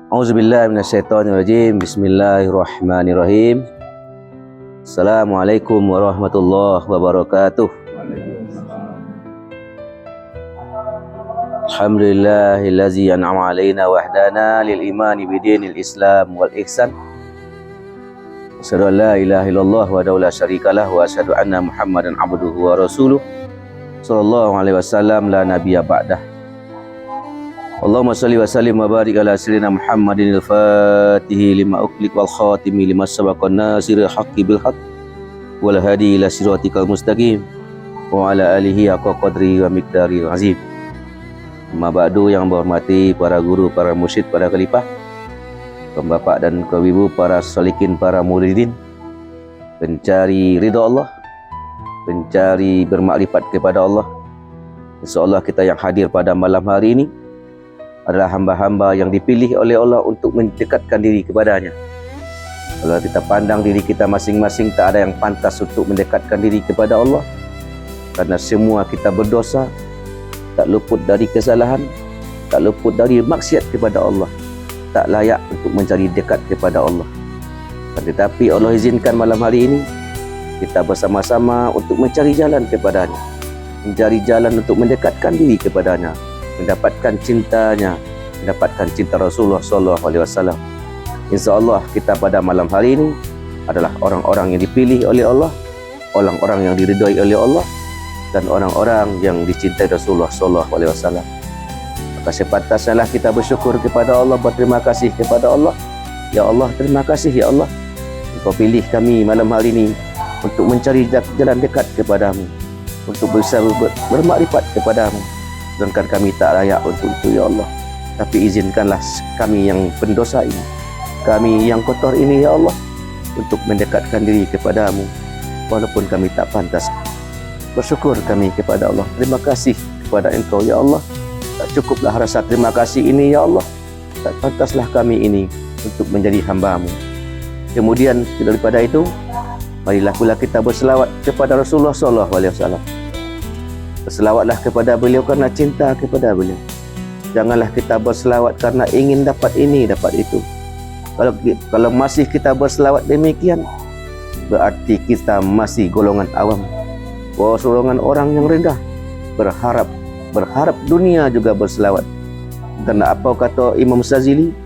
Auzubillahi minasyaitonirrajim. Bismillahirrahmanirrahim. Assalamualaikum warahmatullahi wabarakatuh. Alhamdulillahillazi an'ama alaina wa ahdana lil imani bidinil Islam wal ihsan. Asyhadu an la ilaha illallah wa la syarikalah wa asyhadu anna Muhammadan abduhu wa rasuluh. Sallallahu alaihi wasallam la nabiyya ba'dah. Allahumma salli wa sallim wa barik ala sayyidina Muhammadin al-fatihi lima uqliq wal khatimi lima sabaqan nasiril haqqi bil haqq wal hadi ila siratikal mustaqim wa ala alihi haqqa qadri wa miqdaril azim. Amma ba'du, yang berhormati para guru, para mursyid, para khalifah, kaum bapak dan kaum ibu, para salikin, para muridin, pencari ridha Allah, pencari bermakrifat kepada Allah. InsyaAllah kita yang hadir pada malam hari ini adalah hamba-hamba yang dipilih oleh Allah untuk mendekatkan diri kepadanya. Kalau kita pandang diri kita masing-masing, tak ada yang pantas untuk mendekatkan diri kepada Allah, karena semua kita berdosa, tak luput dari kesalahan, tak luput dari maksiat kepada Allah, tak layak untuk mencari dekat kepada Allah. Tetapi Allah izinkan malam hari ini kita bersama-sama untuk mencari jalan kepadanya, mencari jalan untuk mendekatkan diri kepadanya, mendapatkan cintanya, mendapatkan cinta Rasulullah SAW. InsyaAllah kita pada malam hari ini adalah orang-orang yang dipilih oleh Allah, orang-orang yang diridhai oleh Allah, dan orang-orang yang dicintai Rasulullah SAW. Maka sepantasnya kita bersyukur kepada Allah, berterima kasih kepada Allah. Ya Allah, terima kasih ya Allah, Engkau pilih kami malam hari ini untuk mencari jalan dekat kepadamu, untuk bisa bermakrifat kepadamu. Sedangkan kami tak layak untuk itu ya Allah. Tapi izinkanlah kami yang pendosa ini, kami yang kotor ini ya Allah, untuk mendekatkan diri kepadamu walaupun kami tak pantas. Bersyukur kami kepada Allah. Terima kasih kepada Engkau ya Allah. Tak cukuplah rasa terima kasih ini ya Allah, tak pantaslah kami ini untuk menjadi hamba-Mu. Kemudian daripada itu, marilah pula kita berselawat kepada Rasulullah SAW. Berselawatlah kepada beliau karena cinta kepada beliau. Janganlah kita berselawat karena ingin dapat ini, dapat itu. Kalau masih kita berselawat demikian, berarti kita masih golongan awam, golongan orang yang rendah, berharap dunia juga berselawat. Karena apa kata Imam Syazili?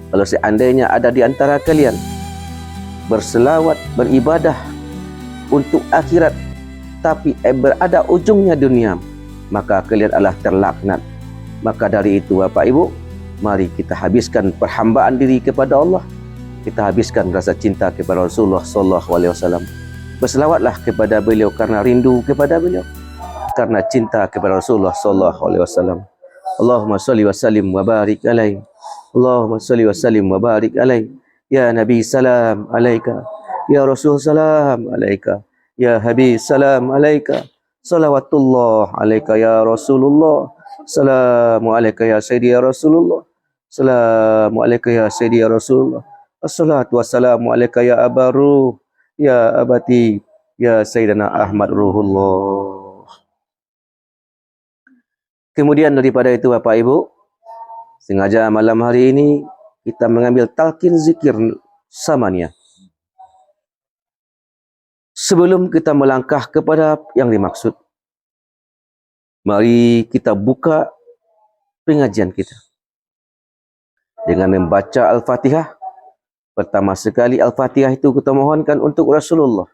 Kalau seandainya ada di antara kalian berselawat, beribadah untuk akhirat, tapi berada ujungnya dunia, maka kalian adalah terlaknat. Maka dari itu Bapak Ibu, mari kita habiskan perhambaan diri kepada Allah, kita habiskan rasa cinta kepada Rasulullah SAW. Berselawatlah kepada beliau karena rindu kepada beliau, karena cinta kepada Rasulullah SAW. Allahumma salli wa sallim wa barik alaihi. Allahumma salli wa sallim wa barik alaihi. Ya Nabi salam alaika, ya Rasul salam alaika, ya Habib salam alaika, salawatullah alaika ya Rasulullah, salamu alaika ya Sayyidi ya Rasulullah, salamu alaika ya Sayyidi ya Rasulullah, assalatu wassalamu alaika ya Abaru, ya Abati, ya Sayyidina Ahmad Ruhullah. Kemudian daripada itu Bapak Ibu, sengaja malam hari ini kita mengambil talqin zikir samania. Sebelum kita melangkah kepada yang dimaksud, mari kita buka pengajian kita dengan membaca Al-Fatihah. Pertama sekali Al-Fatihah itu kita mohonkan untuk Rasulullah,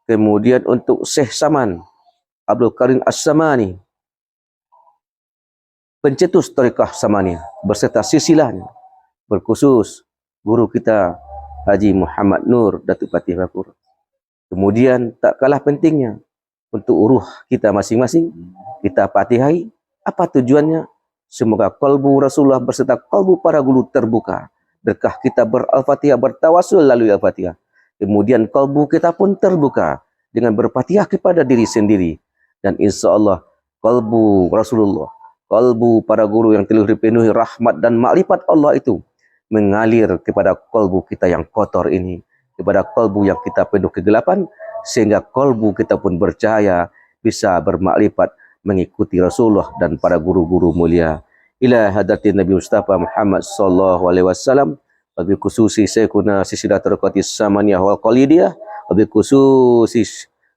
kemudian untuk Syekh Saman Abdul Karim As-Samani, pencetus Tariqah Samaniyah berserta silsilahnya, berkhusus guru kita Haji Muhammad Nur Datuk Patih Bakur. Kemudian tak kalah pentingnya untuk ruh kita masing-masing kita fatihai. Apa tujuannya? Semoga kalbu Rasulullah berserta kalbu para guru terbuka. Berkah kita ber-Al-Fatihah, bertawasul lalu Al-Fatihah. Kemudian kalbu kita pun terbuka dengan berfatihah kepada diri sendiri. Dan insya Allah kalbu Rasulullah, kalbu para guru yang telah dipenuhi rahmat dan makrifat Allah itu mengalir kepada kalbu kita yang kotor ini, kepada kalbu yang kita penuh kegelapan, sehingga kalbu kita pun bercahaya, bisa bermakrifat, mengikuti Rasulullah dan para guru-guru mulia. ila hadratin Nabi Mustafa Muhammad sallallahu alaihi wasallam, wabil khususi Syekhuna Silsilah Tariqatis Samaniyah wal Khalidiyah, wabil khususi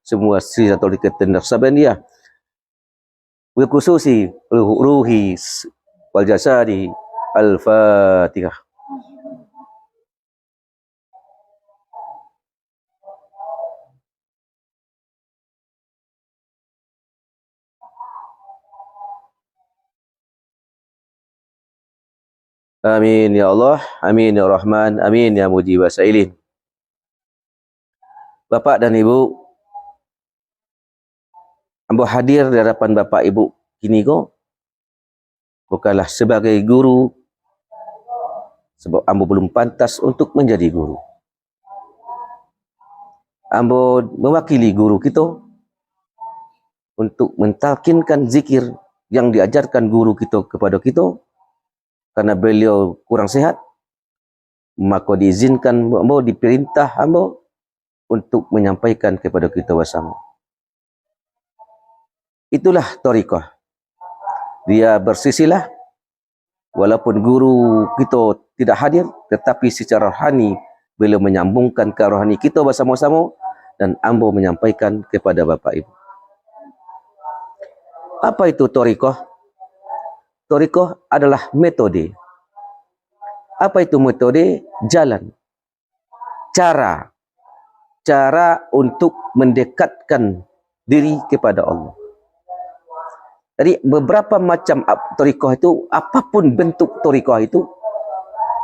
semua silsilah tariqat Naqsabandiyah, wabil khususi ruhi wal jasadi. Al-Fatihah. Amin ya Allah, amin ya Rahman, amin ya Mujib Sailin. Bapak dan Ibu, ambo hadir di hadapan Bapak Ibu kini ko bukanlah sebagai guru, sebab ambo belum pantas untuk menjadi guru. Ambo mewakili guru kita untuk mentalkinkan zikir yang diajarkan guru kita kepada kita. Karena beliau kurang sehat, maka diizinkan ambo, diperintah ambo untuk menyampaikan kepada kita bersama. Itulah thariqah. Dia bersisilah, walaupun guru kita tidak hadir, tetapi secara rohani beliau menyambungkan ke rohani kita bersama-sama, dan ambo menyampaikan kepada Bapak Ibu. Apa itu thariqah? Thariqah adalah metode. Apa itu metode? Jalan. Cara untuk mendekatkan diri kepada Allah. Jadi beberapa macam thariqah itu, apapun bentuk thariqah itu,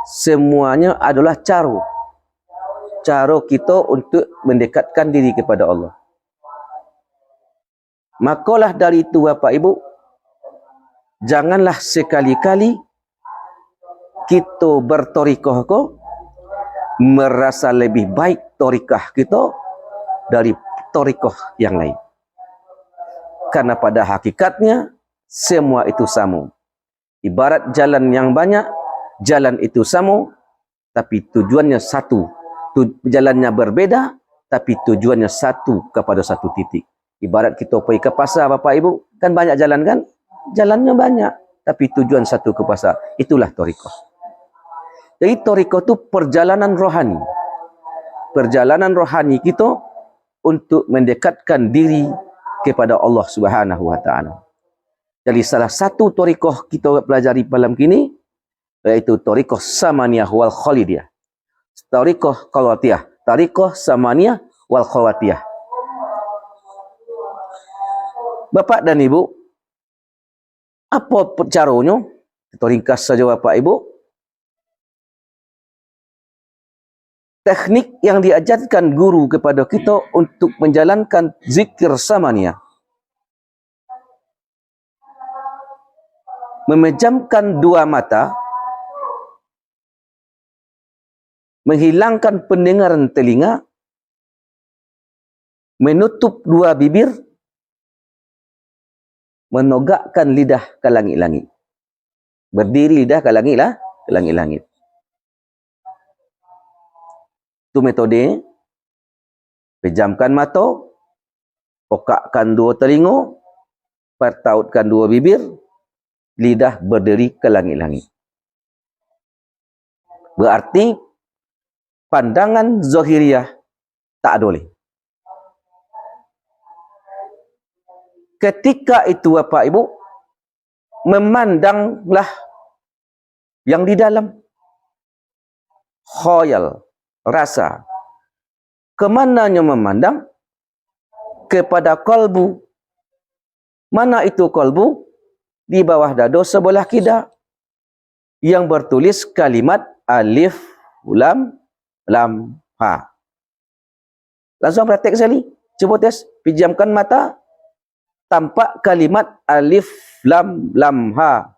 semuanya adalah cara kita untuk mendekatkan diri kepada Allah. Makalah dari itu Bapak Ibu, janganlah sekali-kali kita berthariqah ko merasa lebih baik thariqah kita dari thariqah yang lain. Karena pada hakikatnya semua itu sama. Ibarat jalan yang banyak, jalan itu sama, tapi tujuannya satu. Jalannya berbeda, tapi tujuannya satu kepada satu titik. Ibarat kita pergi ke pasar Bapak Ibu, kan banyak jalan kan? Jalannya banyak, tapi tujuan satu ke pasar. Itulah thariqah. Jadi thariqah itu perjalanan rohani. Perjalanan rohani kita untuk mendekatkan diri kepada Allah Subhanahu wa taala. Jadi salah satu thariqah kita pelajari malam kini yaitu thariqah Samaniyah wal Khalidiyah. Thariqah Khalawatiyah, thariqah Samaniyah wal Khalawatiyah. Bapak dan Ibu, apa caranya? Kita ringkas saja Bapak Ibu. Teknik yang diajarkan guru kepada kita untuk menjalankan zikir samaniyah. Memejamkan dua mata, menghilangkan pendengaran telinga, menutup dua bibir, menogakkan lidah ke langit-langit. Berdiri lidah ke langit-langit. Itu metode. Pejamkan mata, pokakkan dua telinga, pertautkan dua bibir, lidah berdiri ke langit-langit. Berarti pandangan zahiriyah tak boleh. Ketika itu Bapak Ibu, memandanglah yang di dalam. Khayal, rasa. Kemananya memandang? Kepada kalbu. Mana itu kalbu? Di bawah dada sebelah kiri, yang bertulis kalimat alif, lam, lam, ha. Langsung praktek sekali. Coba tes. Pejamkan mata. Tampak kalimat alif, lam, lam, ha.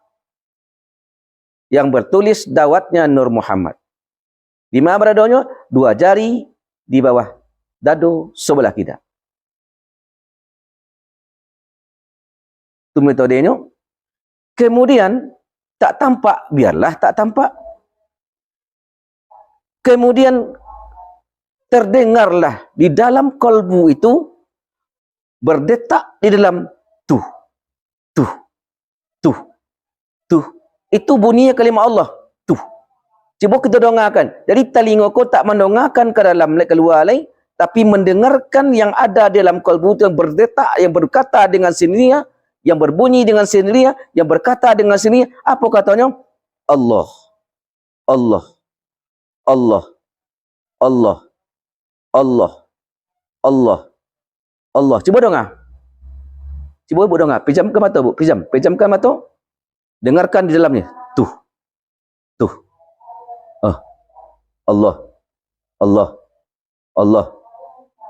Yang bertulis dawatnya Nur Muhammad. Di mana beradanya? Dua jari di bawah dado sebelah kiri. Itu metodenya. Kemudian tak tampak, biarlah tak tampak. Kemudian terdengarlah di dalam kalbu itu berdetak di dalam tuh, tuh, tuh, tuh, Itu bunyinya kalimat Allah. Tuh. Cuba kita dengarkan. Jadi telinga kau tak mendengarkan ke dalam keluar lain, tapi mendengarkan yang ada dalam kalbu yang berdetak, yang berkata dengan sendirinya, yang berbunyi dengan sendirinya, yang berkata dengan sendirinya. Apa katanya? Allah. Allah. Allah. Allah. Allah. Allah. Allah. Cuba dengar. Cuba bu dengar. Pejamkan mata bu. Pejamkan mata. Dengarkan di dalamnya. Tuh. Tuh. Allah. Allah. Allah.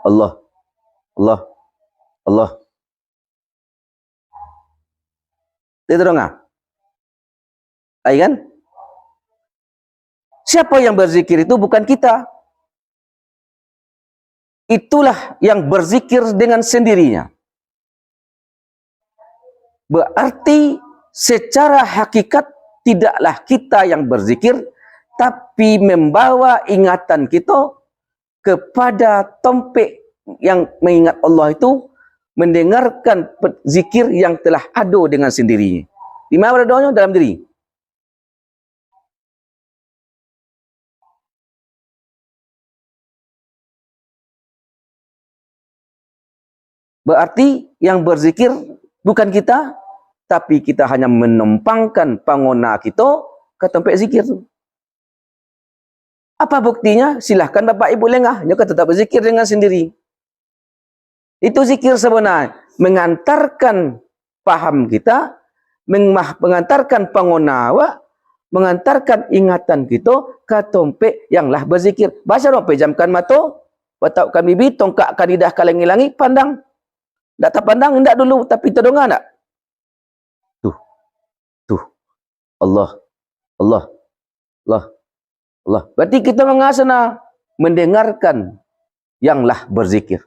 Allah. Allah. Allah. Dia dengar. Ay kan? Siapa yang berzikir itu bukan kita. Itulah yang berzikir dengan sendirinya. Berarti secara hakikat tidaklah kita yang berzikir, tapi membawa ingatan kita kepada topik yang mengingat Allah itu, mendengarkan zikir yang telah ada dengan sendirinya. Di mana beradanya? Dalam diri. Berarti yang berzikir bukan kita, tapi kita hanya menempangkan pangona kita ke tempat zikir itu. Apa buktinya? Silahkan Bapak Ibu lengah. Dia tetap berzikir dengan sendiri. Itu zikir sebenarnya. Mengantarkan paham kita, mengantarkan pangonawa, mengantarkan ingatan kita ke tempat yang lah berzikir. Baca dong, pejamkan mata, watakkan bibi, tongkakkan lidah kalian langi, pandang. Tak terpandang, tidak dulu, tapi terdengar tak? Tuh. Tuh. Allah. Allah. Allah. Allah. Berarti kita mengasana mendengarkan yanglah berzikir.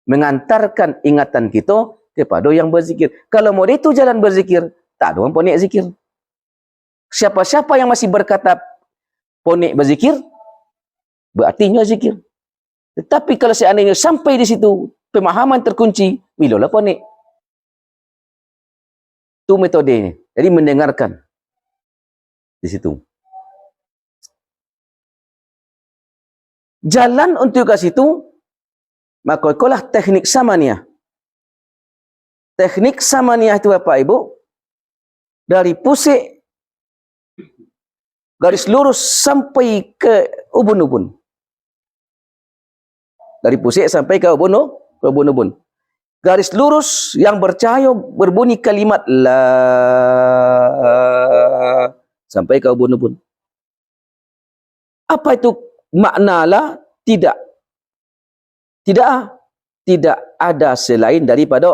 Mengantarkan ingatan kita kepada yang berzikir. Kalau mau itu jalan berzikir, tak ada orang ponik zikir. Siapa-siapa yang masih berkata ponik berzikir, berartinya zikir. Tetapi kalau seandainya sampai di situ, pemahaman terkunci, bilalah ponik. Itu metodenya. Jadi mendengarkan di situ. Jalan untuk ke situ, maka itulah teknik samaniyah. Teknik samaniyah itu Bapak Ibu, dari pusik garis lurus sampai ke ubun-ubun. Dari pusik sampai ke ubun-ubun. Garis lurus yang bercahaya berbunyi kalimat la sampai ke ubun-ubun. Apa itu makna la? Tidak. Tidak ada selain daripada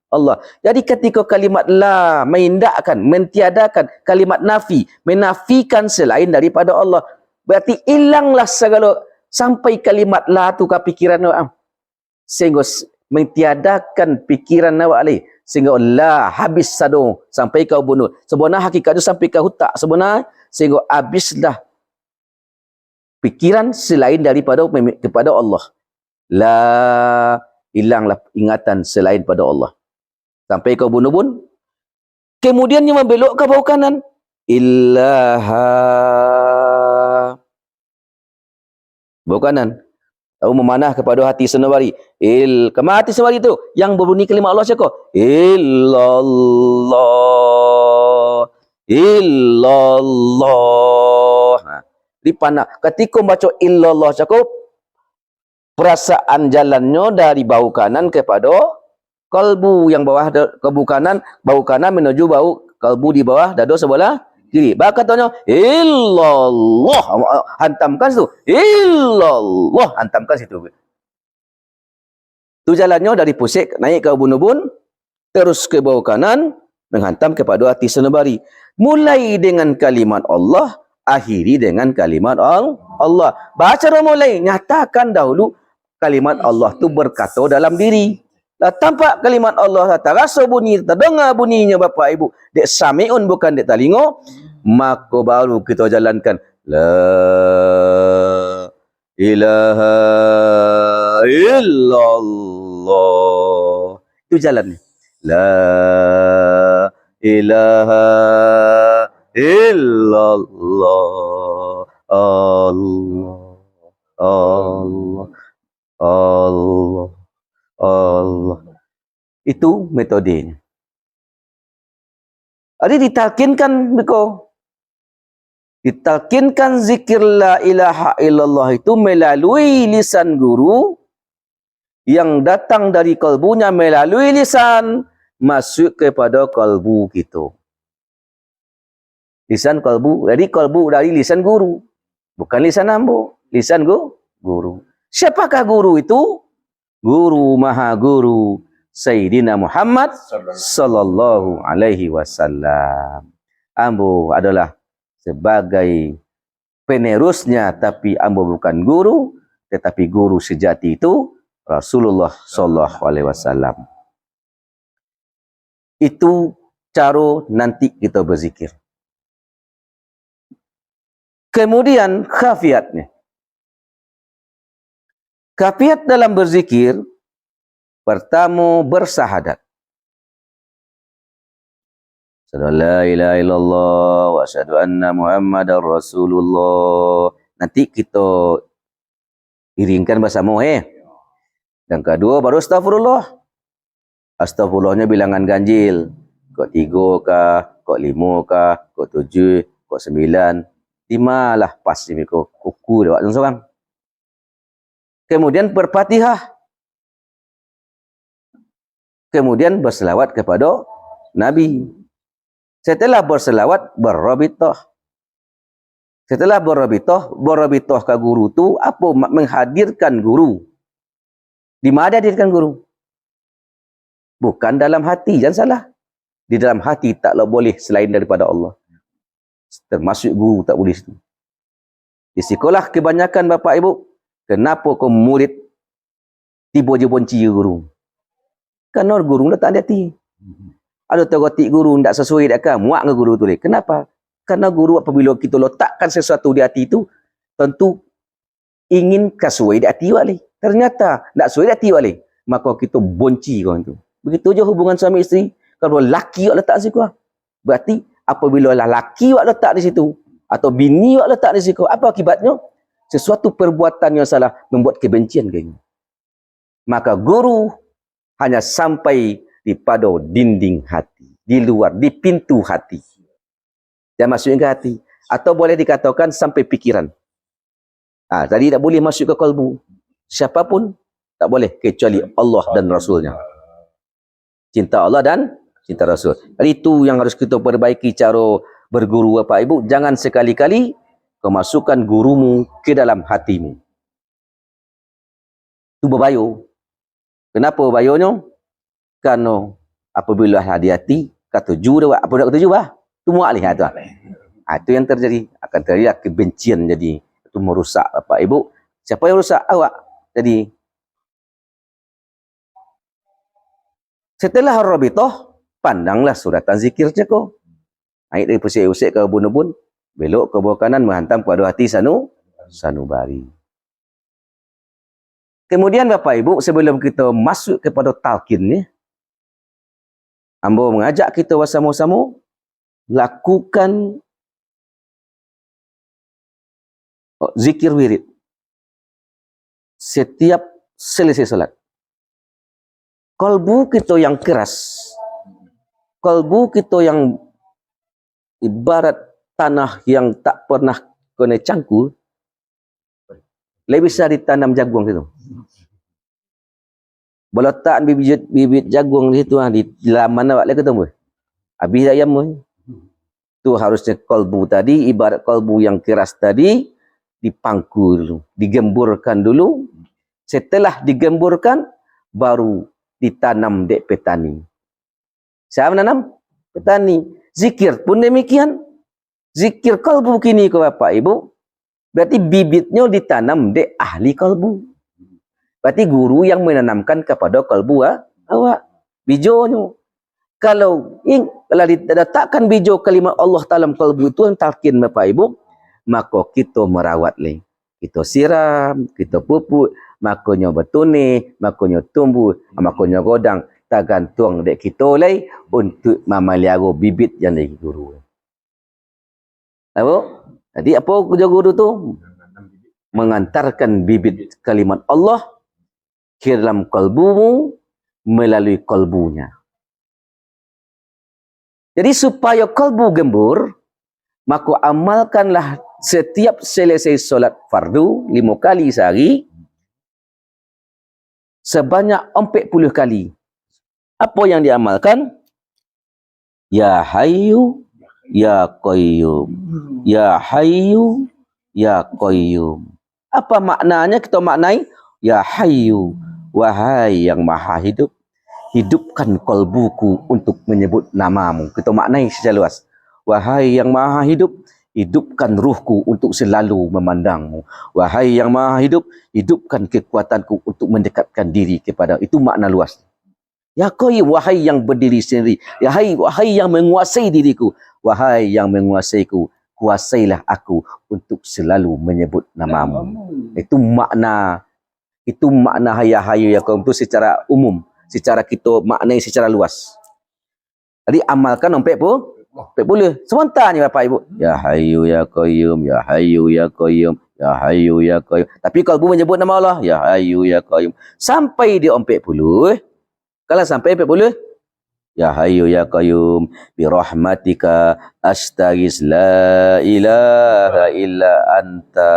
Allah. Jadi ketika kalimat la mengindahkan, mentiadakan, kalimat nafi, menafikan selain daripada Allah, berarti hilanglah segala sampai kalimat la tu ke pikiran awak. Sehingga mentiadakan pikiran awak alih. Sehingga la habis sado sampai kau bunuh. Sebenarnya hakikatnya sampai kau hutak. Sebenarnya sehingga habislah pikiran selain daripada kepada Allah. La hilanglah ingatan selain pada Allah. Sampai kau bunuh-bunuh. Kemudian dia membelok ke bawah kanan. Illaha. Bawah kanan. Tahu memanah kepada hati senawari. Kemana hati senawari itu? Yang berbunyi kalimat Allah siapa? Illallah. Illallah. Di panah. Ketika baca illallah siapa? Perasaan jalannya dari bau kanan kepada kalbu yang bawah kalbu kanan, bau kanan menuju bau kalbu di bawah dada sebelah kiri. Bahkan katanya illallah, hantamkan situ. Illallah, hantamkan situ. Itu jalannya dari pusik naik ke ubun-ubun, terus ke bawah kanan, menghantam kepada hati senabari. Mulai dengan kalimat Allah, akhiri dengan kalimat Allah. Baca mulai, nyatakan dahulu kalimat Allah tu berkata dalam diri. Dah tampak kalimat Allah, tak rasa bunyi, terdengar bunyinya Bapak Ibu. Dek sami'un bukan dek talingo. Maka baru kita jalankan. La ilaha illallah. Itu jalannya. La ilaha illallah, Allah, Allah, Allah, Allah. Itu metodenya. Jadi ditalkinkan biko. Ditalkinkan zikir la ilaha illallah itu melalui lisan guru yang datang dari kalbunya melalui lisan masuk kepada kalbu kita. Lisan kalbu, jadi kalbu dari lisan guru. Bukan lisan ambo, lisan guru. Siapakah guru itu? Guru Maha Guru Sayyidina Muhammad sallallahu alaihi wasallam. Ambo adalah sebagai penerusnya, tapi ambo bukan guru, tetapi guru sejati itu Rasulullah sallallahu alaihi wasallam. Itu cara nanti kita berzikir. Kemudian khafiatnya. Khafiat dalam berzikir, pertama bersahadat. Asyhadu an la ilaha illallah wa asyhadu anna Muhammadar Rasulullah. Nanti kita iringkan bersama Dan kedua baru astagfirullah. Astagfirullahnya bilangan ganjil. Kok 3 kah, kok 5 kah, kok 7, kok 9. 5 lah pas ni kok kuku dia buat seorang. Kemudian berfatihah. Kemudian berselawat kepada Nabi. Setelah berselawat, berrabitah. Setelah berrabitah ke guru tu apa? Menghadirkan guru. Di mana hadirkan guru? Bukan dalam hati, jangan salah. Di dalam hati taklah boleh selain daripada Allah. Termasuk guru tak boleh situ. Di sekolah kebanyakan bapa ibu, kenapa kau murid tiba je benci guru? Kerana guru letak di hati. Ada terotik guru tak sesuai dak kan, muak ke guru tu dia. Kenapa? Karena guru apabila kita letakkan sesuatu di hati itu, tentu ingin sesuai di hati wali. Ternyata tak sesuai di hati wali, maka kita benci orang tu. Begitu je hubungan suami isteri. Kalau laki awak letak situ, berarti apabila laki awak letak di situ atau bini awak letak di situ, apa akibatnya? Sesuatu perbuatan yang salah membuat kebencian kayaknya. Maka guru hanya sampai di pada dinding hati, di luar, di pintu hati. Dan masuk ke hati. Atau boleh dikatakan sampai pikiran. Tadi tak boleh masuk ke kalbu. Siapapun tak boleh kecuali Allah dan Rasulnya. Cinta Allah dan cinta Rasul. Jadi itu yang harus kita perbaiki cara berguru Bapak Ibu. Jangan sekali-kali kau masukkan gurumu ke dalam hatimu. Itu berbayu. Kenapa bayunya? Karena apabila hati-hati, kata tuju dia, apa nak kata tuju bah? Itu muak lihat tu. Itu yang terjadi. Akan terjadi kebencian jadi. Itu merusak Bapak Ibu. Siapa yang rusak? Awak. Jadi, setelah Ar-Rabithah, pandanglah suratan zikir ceko. Naik dari pusik-usik ke ubun-ubun, belok ke bawah kanan, menghantam kepada hati sanubari. Kemudian Bapak Ibu, sebelum kita masuk kepada talqin ni, ambo mengajak kita bersama-sama lakukan zikir wirid setiap selesai salat. Kalbu kita yang keras, kalbu kita yang ibarat tanah yang tak pernah kena cangkul, lebih bisa ditanam jagung situ. Meletak bibit jagung di situ, di laman awak lagi ketemu. Habis ayam tu harusnya kalbu tadi, ibarat kalbu yang keras tadi, dipangku dulu, digemburkan dulu. Setelah digemburkan, baru ditanam dek petani. Siapa menanam? Petani. Zikir pun demikian. Zikir kalbu kini ke Bapak Ibu, berarti bibitnya ditanam dek ahli kalbu. Berarti guru yang menanamkan kepada kalbu awak. Bijonya. Kalau diletakkan bijo kalimat Allah dalam kalbu itu yang talqin Bapak Ibu, maka kita merawat lagi. Kita siram, kita pupuk, makanya bertunih, makanya tumbuh, makanya godang. Tergantung dek kita lagi untuk memelihara bibit yang dari guru. Apa? Jadi apa kerja guru tu? Mengantarkan bibit kalimat Allah ke dalam kalbumu melalui kalbunya. Jadi supaya kalbu gembur, maka amalkanlah setiap selesai solat fardu 5 kali sehari sebanyak 40 kali. Apa yang diamalkan? Ya Hayyu Ya Qayyum. Ya Hayyu Ya Qayyum. Apa maknanya? Kita maknai Ya Hayyu, wahai yang maha hidup, hidupkan kalbuku untuk menyebut namamu. Kita maknai secara luas. Wahai yang maha hidup, hidupkan ruhku untuk selalu memandangmu. Wahai yang maha hidup, hidupkan kekuatanku untuk mendekatkan diri kepada. Itu makna luas. Ya Qayyum, wahai yang berdiri sendiri. Wahai yang menguasai diriku. Wahai yang menguasaiku, kuasailah aku untuk selalu menyebut namamu. Itu makna ya Hayyu Ya Qayyum itu secara umum. Secara kita maknai secara luas. Jadi amalkan sampai boleh. Sementara ni Bapak Ibu. Ya Hayyu Ya Qayyum, Ya Hayyu Ya Qayyum, Ya Hayyu Ya Qayyum. Tapi kalau menyebut nama Allah, Ya Hayyu Ya Qayyum. Sampai dia 40. Kalau sampai 40, Ya Hayyu Ya Qayyum, bi rahmatika astaghis la ilaha illa anta.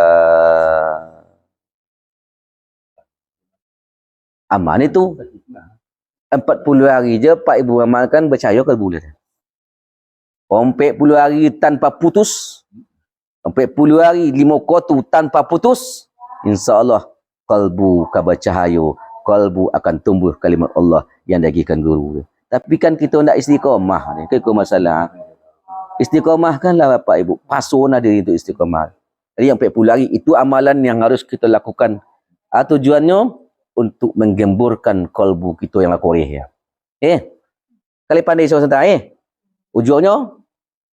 Aman itu 40 hari je Pak Ibu amalkan, percaya ke bulan. 40 hari tanpa putus. 40 hari 5 waktu tanpa putus. InsyaAllah kalbu kabacahayo. Kalbu akan tumbuh kalimat Allah yang diagikan guru. Tapi kan kita nak istiqamah ni. Itu masalah. Istiqamah kanlah Bapak Ibu. Pasona diri untuk istiqamah. Jadi yang 40 hari itu amalan yang harus kita lakukan. Tujuannya untuk menggemburkan kalbu kita yang lakoreh ya. Kali pandai sebentar ujungnya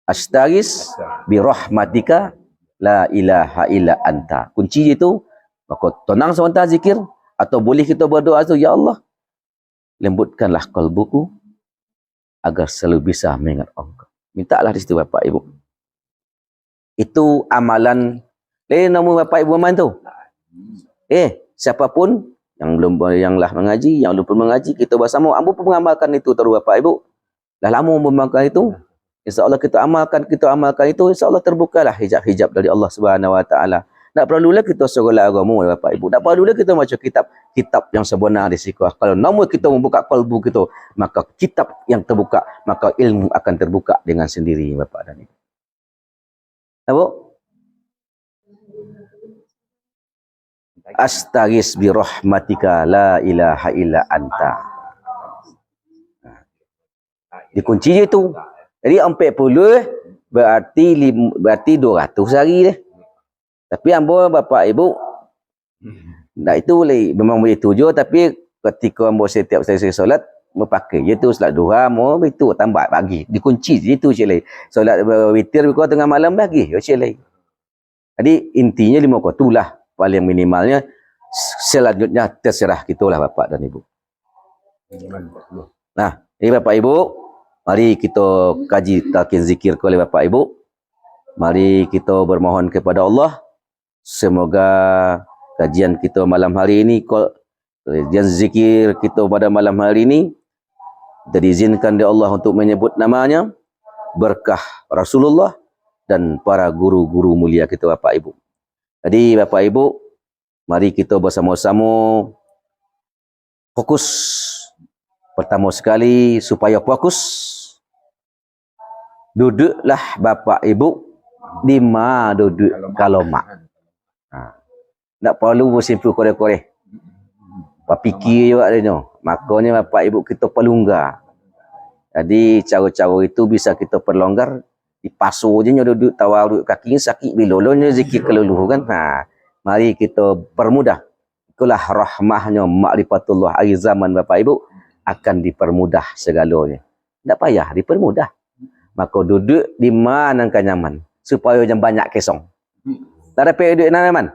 astaghis bi rahmatika la ilaha illa anta. Kunci itu maka tenang sebentar zikir atau boleh kita berdoa tu, ya Allah lembutkanlah kalbuku agar selalu bisa mengingat Engkau. Mintalah di situ Bapak Ibu. Itu amalan lain nama Bapak Ibu aman tu. Siapapun yang lah mengaji, yang belum mengaji, kita bersama ambo pun mengamalkan itu terus Bapak Ibu. Dah lama mengamalkan itu. InsyaAllah kita amalkan itu, insyaAllah terbukalah hijab-hijab dari Allah Subhanahu Wa Taala. Tak perlulah kita sekolah agama Bapak Ibu. Tak perlulah kita baca kitab yang sebenar di siku. Kalau nama kita membuka kalbu kita, maka kitab yang terbuka, maka ilmu akan terbuka dengan sendiri Bapak dan Ibu. Apa? Astaghis bi rahmatika la ilaha illa anta. Dikunci je tu. Jadi 40 berarti 200 hari deh. Tapi ambo Bapak Ibu itu boleh memang boleh tujuh, tapi ketika ambo setiap selesai solat berpakai je tu solat duha mo itu tambah bagi. Dikunci je tu celai. Solat witir kau tengah malam bagi yo celai. Jadi intinya 5 waktu lah. Paling minimalnya, selanjutnya terserah kitalah Bapak dan Ibu. Nah, ini Bapak Ibu, mari kita kaji talqin zikir oleh Bapak Ibu. Mari kita bermohon kepada Allah, semoga kajian kita malam hari ini, kajian zikir kita pada malam hari ini, diizinkan oleh Allah untuk menyebut namanya, berkah Rasulullah dan para guru-guru mulia kita Bapak Ibu. Jadi Bapak Ibu, mari kita bersama-sama fokus. Pertama sekali supaya fokus, duduklah Bapak Ibu di mana duduk kalau mak. Tak perlu bersimpu korek-korek. Apa fikir juga dia. Makanya Bapak Ibu kita pelonggar. Jadi cara-cara itu bisa kita perlonggar. Di pasu je duduk tawaruk kaki sakit bilolonya zikir keluluh kan. Mari kita permudah. Itulah rahmahnya ma'rifatullah akhir zaman Bapak Ibu akan dipermudah segalanya. Tak payah dipermudah. Maka duduk di mana yang nyaman supaya jangan banyak kesong. Tak dapat duduk yang nyaman.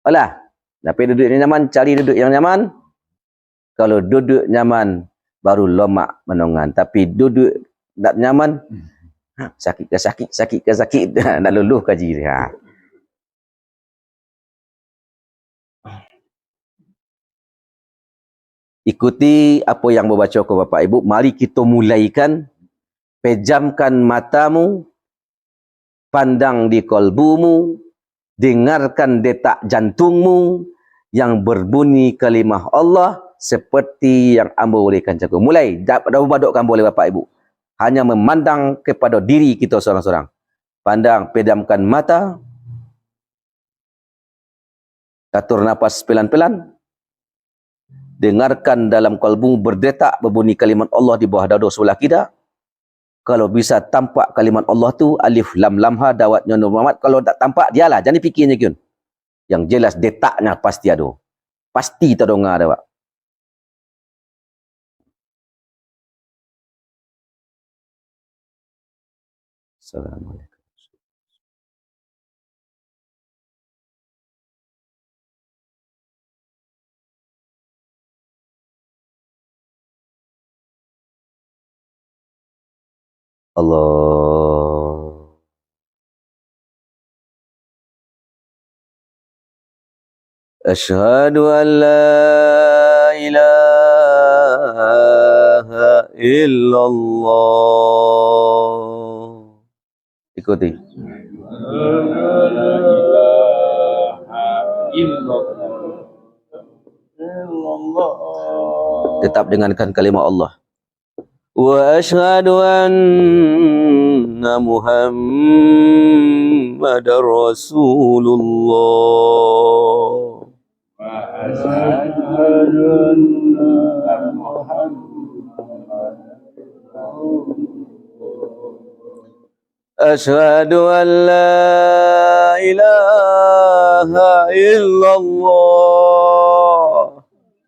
Alah, dapat duduk yang nyaman, cari duduk yang nyaman. Kalau duduk nyaman baru lomak menongan. Tapi duduk tak nyaman, Sakit ke sakit, sakit ke sakit. Nak luluh kaji dia. Ikuti apa yang membaca ke Bapak Ibu. Mari kita mulaikan. Pejamkan matamu, pandang di kolbumu, dengarkan detak jantungmu yang berbunyi kalimah Allah seperti yang ambo berikan jago. Mulai, dah badukkan boleh Bapak Ibu. Hanya memandang kepada diri kita seorang-seorang. Pandang, pejamkan mata, atur nafas pelan-pelan, dengarkan dalam kolbu berdetak berbunyi kalimat Allah di bawah dada sebelah kiri. Kalau bisa tampak kalimat Allah tu alif lam lam ha dawatnya Nur Muhammad. Kalau tak tampak dialah, jangan fikirnya kiun. Yang jelas detaknya pasti ada. Pasti terdengar ada, Pak. Assalamualaikum. Allah. Asyhadu an la ilaha illallah. Ikuti. Tetap dengarkan kalimat Allah. Wa asyhadu anna Muhammadar Rasulullah. Wa asyhadu anna Muhammadar Rasulullah. Asyhadu an la ilaha illallah.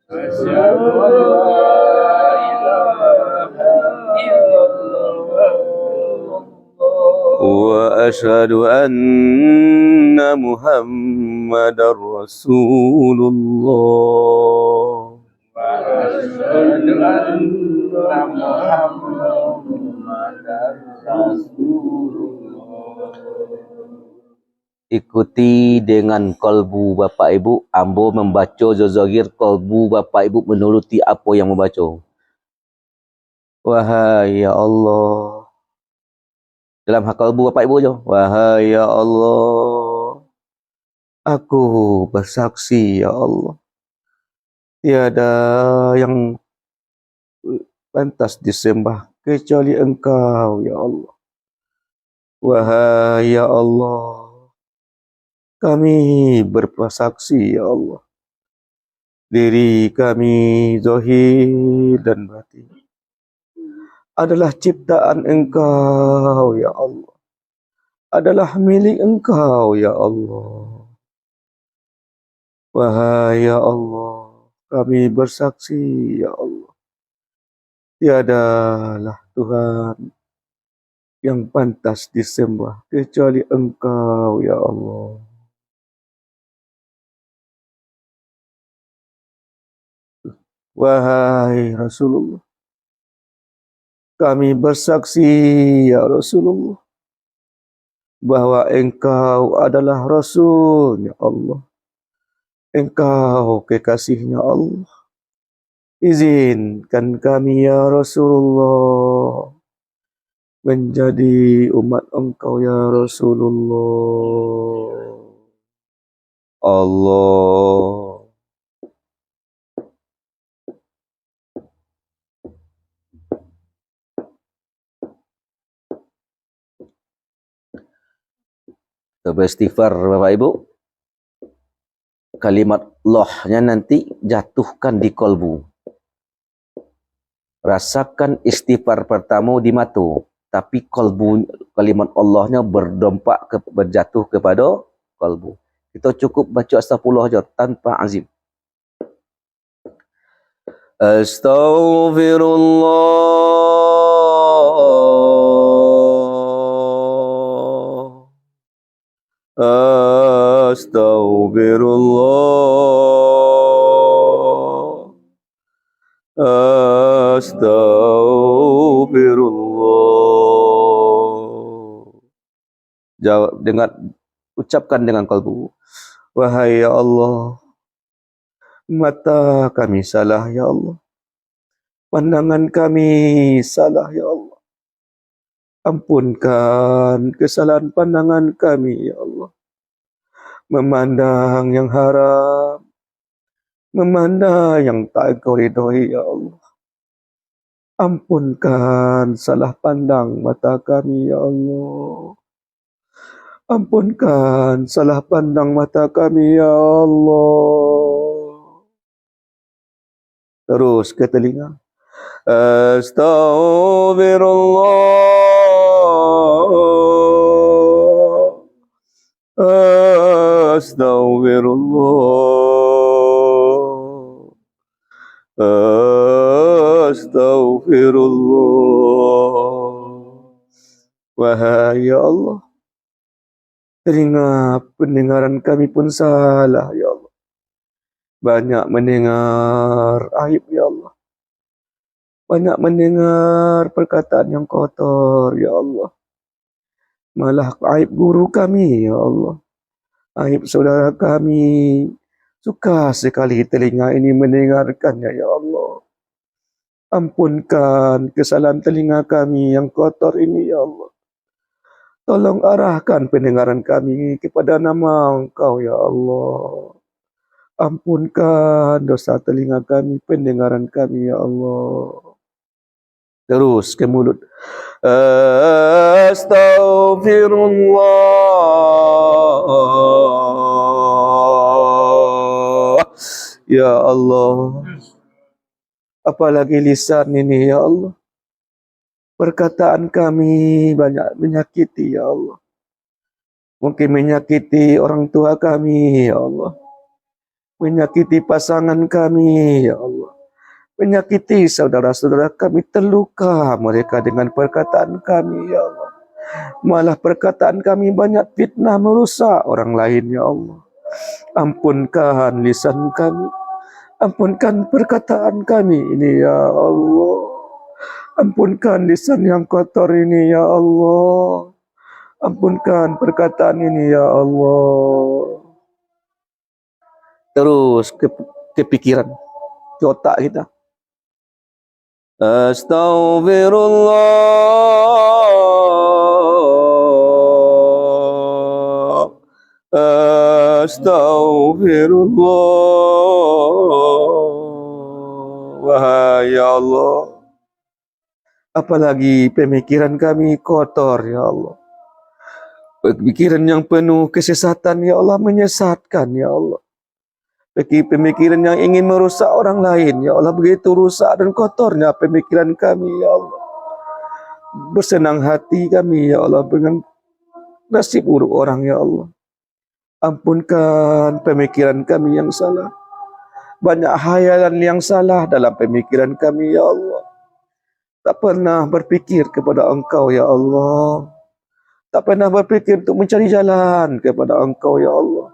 Asyhadu an la wa asyhadu anna Muhammadar Rasulullah. Wa asyhadu anna Muhammadar Rasulullah. Ikuti dengan kalbu Bapak Ibu. Ambo membaca zahir, kalbu Bapak Ibu menuruti apa yang membaca. Wahai ya Allah. Dalam hak kalbu Bapak Ibu je. Wahai ya Allah. Aku bersaksi ya Allah. Tiada yang pantas disembah kecuali Engkau ya Allah. Wahai ya Allah. Kami bersaksi ya Allah. Diri kami zahir dan batin adalah ciptaan Engkau ya Allah. Adalah milik Engkau ya Allah. Wahai ya Allah, kami bersaksi ya Allah. Tiadalah Tuhan yang pantas disembah kecuali Engkau ya Allah. Wahai Rasulullah, kami bersaksi ya Rasulullah bahwa Engkau adalah Rasul ya Allah. Engkau kekasihnya Allah. Izinkan kami ya Rasulullah menjadi umat Engkau ya Rasulullah. Allah. Beristighfar Bapak Ibu. Kalimat Allahnya nanti jatuhkan di kolbu. Rasakan istighfar pertama di mata, tapi kolbu kalimat Allahnya berjatuh kepada kolbu. Kita cukup baca astagfirullah saja tanpa azim. Astaghfirullah. Astaghfirullah. Astaghfirullah. Jawab dengan, ucapkan dengan kalbu. Wahai ya Allah, mata kami salah ya Allah. Pandangan kami salah ya Allah. Ampunkan kesalahan pandangan kami ya Allah. Memandang yang haram, memandang yang tak Engkau ridhoi ya Allah. Ampunkan salah pandang mata kami ya Allah. Ampunkan salah pandang mata kami ya Allah. Terus ke telinga. Astaghfirullah. Astaghfirullah. Astaghfirullah. Wahai ya Allah, telinga pendengaran kami pun salah ya Allah. Banyak mendengar aib ya Allah. Banyak mendengar perkataan yang kotor ya Allah. Malah aib guru kami ya Allah. Aib saudara kami. Suka sekali telinga ini mendengarkannya ya Allah. Ampunkan kesalahan telinga kami yang kotor ini ya Allah. Tolong arahkan pendengaran kami kepada nama Engkau ya Allah. Ampunkan dosa telinga kami, pendengaran kami ya Allah. Terus ke mulut. Astaghfirullah. Ya Allah. Apalagi lisan ini ya Allah. Perkataan kami banyak menyakiti ya Allah. Mungkin menyakiti orang tua kami ya Allah. Menyakiti pasangan kami ya Allah. Menyakiti saudara-saudara kami, terluka mereka dengan perkataan kami ya Allah. Malah perkataan kami banyak fitnah merusak orang lain ya Allah. Ampunkan lisan kami. Ampunkan perkataan kami ini ya Allah. Ampunkan lisan yang kotor ini ya Allah. Ampunkan perkataan ini ya Allah. Terus ke pikiran, ke otak kita. Astaghfirullah. Astaghfirullah. Wahai ya Allah. Apalagi pemikiran kami kotor ya Allah. Pemikiran yang penuh kesesatan ya Allah, menyesatkan ya Allah. Bagi pemikiran yang ingin merusak orang lain ya Allah, begitu rusak dan kotornya pemikiran kami ya Allah. Bersenang hati kami ya Allah dengan nasib buruk orang ya Allah. Ampunkan pemikiran kami yang salah. Banyak hayalan yang salah dalam pemikiran kami ya Allah. Tak pernah berpikir kepada Engkau ya Allah. Tak pernah berpikir untuk mencari jalan kepada Engkau ya Allah.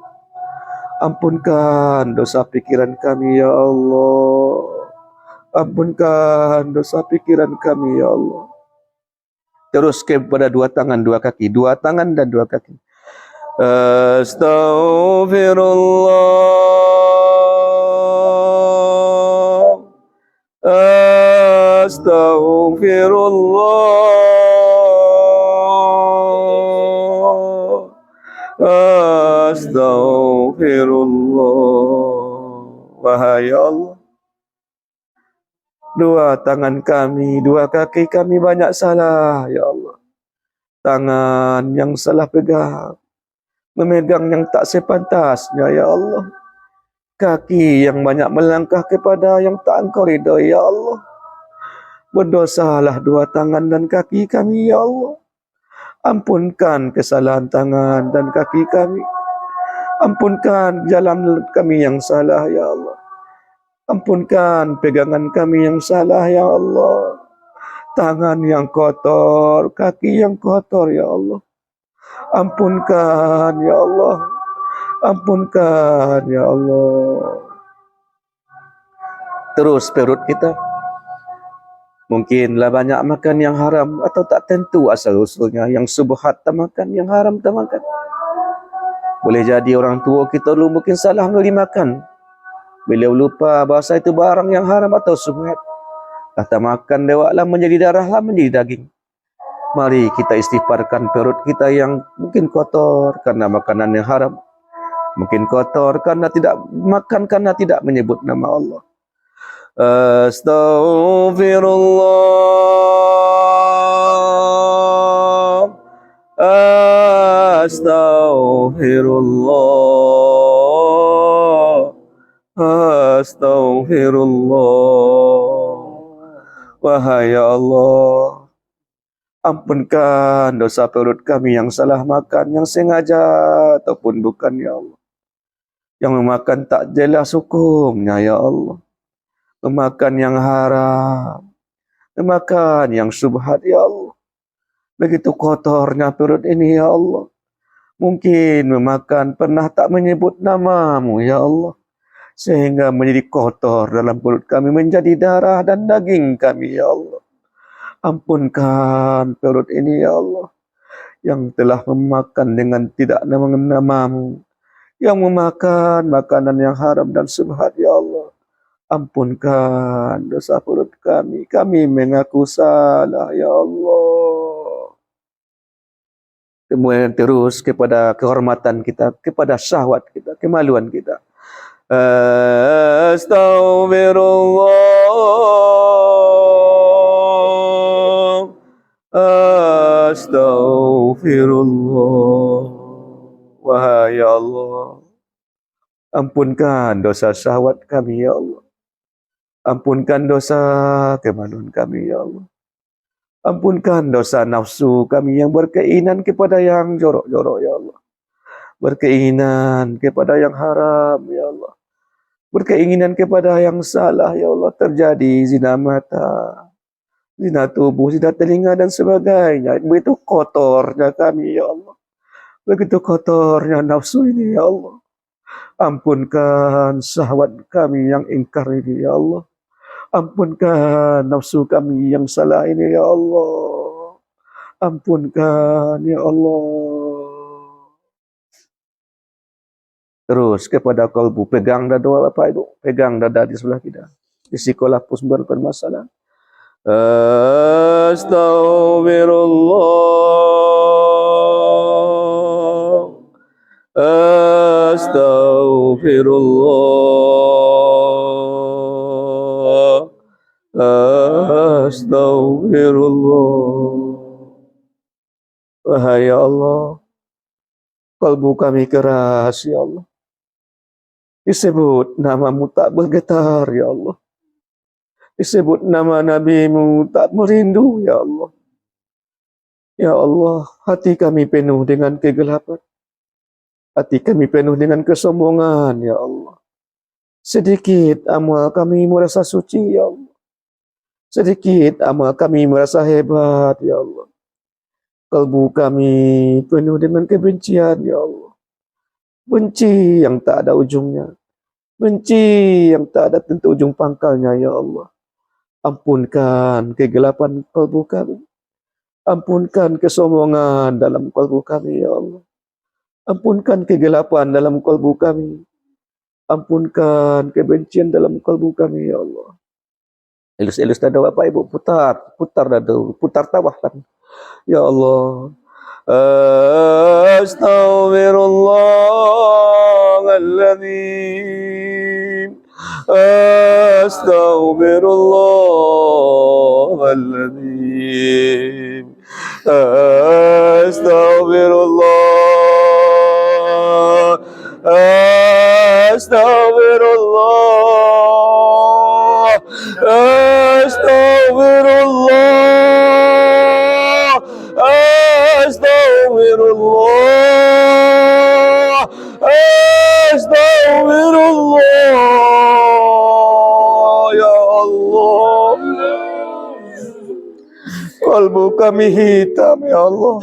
Ampunkan dosa pikiran kami ya Allah. Ampunkan dosa pikiran kami ya Allah. Terus kepada dua tangan, dua kaki. Dua tangan dan dua kaki. Astaghfirullah. Astaghfirullah. Astaghfirullah. Wahai Allah, dua tangan kami, dua kaki kami banyak salah ya Allah. Tangan yang salah pegang, memegang yang tak sepantasnya ya Allah. Kaki yang banyak melangkah kepada yang tak Engkau ridhoi ya Allah. Berdosalah dua tangan dan kaki kami ya Allah. Ampunkan kesalahan tangan dan kaki kami. Ampunkan jalan kami yang salah ya Allah. Ampunkan pegangan kami yang salah ya Allah. Tangan yang kotor, kaki yang kotor ya Allah. Ampunkan ya Allah. Ampunkan ya Allah. Terus perut kita. Mungkinlah banyak makan yang haram atau tak tentu asal-usulnya. Yang subhat tak makan, yang haram tak makan. Boleh jadi orang tua kita dulu mungkin salah membeli makan. Beliau lupa bahasa itu barang yang haram atau subhat. Kata makan lewatlah menjadi darah lah menjadi daging. Mari kita istighfarkan perut kita yang mungkin kotor karena makanan yang haram. Mungkin kotor karena tidak makan, karena tidak menyebut nama Allah. Astaghfirullah, astaghfirullah, astaghfirullah. Wahai Allah, ampunkan dosa perut kami yang salah makan, yang sengaja ataupun bukan, ya Allah. Yang memakan tak jelas hukumnya, ya Allah. Memakan yang haram, memakan yang subhat, ya Allah. Begitu kotornya perut ini, ya Allah. Mungkin memakan pernah tak menyebut namamu, ya Allah. Sehingga menjadi kotor dalam perut kami, menjadi darah dan daging kami, ya Allah. Ampunkan perut ini, ya Allah. Yang telah memakan dengan tidak namamu. Yang memakan makanan yang haram dan subhat, ya Allah. Ampunkan dosa perut kami. Kami mengaku salah, ya Allah. Kemudian terus kepada kehormatan kita, kepada syahwat kita, kemaluan kita. Astaghfirullah, astaghfirullah. Wahai Allah, ampunkan dosa syahwat kami, ya Allah. Ampunkan dosa kemaluan kami, ya Allah. Ampunkan dosa nafsu kami yang berkeinginan kepada yang jorok-jorok, ya Allah. Berkeinginan kepada yang haram, ya Allah. Berkeinginan kepada yang salah, ya Allah. Terjadi zina mata, zina tubuh, zina telinga dan sebagainya. Begitu kotornya kami, ya Allah. Begitu kotornya nafsu ini, ya Allah. Ampunkan syahwat kami yang ingkar ini, ya Allah. Ampunkan nafsu kami yang salah ini, ya Allah. Ampunkan, ya Allah. Terus kepada kalbu, pegang dada Bapak Ibu, pegang dada di sebelah kita. Di sekolah pusber bermasalah. Astaghfirullah, astaghfirullah, astaghfirullah. Wahai Allah, kalbu kami keras, ya Allah. Disebut namamu tak bergetar, ya Allah. Disebut nama Nabi-Mu tak merindu, ya Allah. Ya Allah, hati kami penuh dengan kegelapan. Hati kami penuh dengan kesombongan, ya Allah. Sedikit amal kami merasa suci, ya Allah. Sedikit amal kami merasa hebat, ya Allah. Kalbu kami penuh dengan kebencian, ya Allah. Benci yang tak ada ujungnya. Benci yang tak ada tentu ujung pangkalnya, ya Allah. Ampunkan kegelapan kalbu kami. Ampunkan kesombongan dalam kalbu kami, ya Allah. Ampunkan kegelapan dalam kalbu kami. Ampunkan kebencian dalam kalbu kami, ya Allah. Elus-elus dada Bapak Ibu, putar dada, putar tawahkan. Ya Allah. Astaghfirullahaladzim. Astaghfirullahaladzim. Astaghfirullah. Astaghfirullah. Astaghfirullah. Astaghfirullah. Astaghfirullah. Ya Allah. Kalbu kami hitam, ya Allah.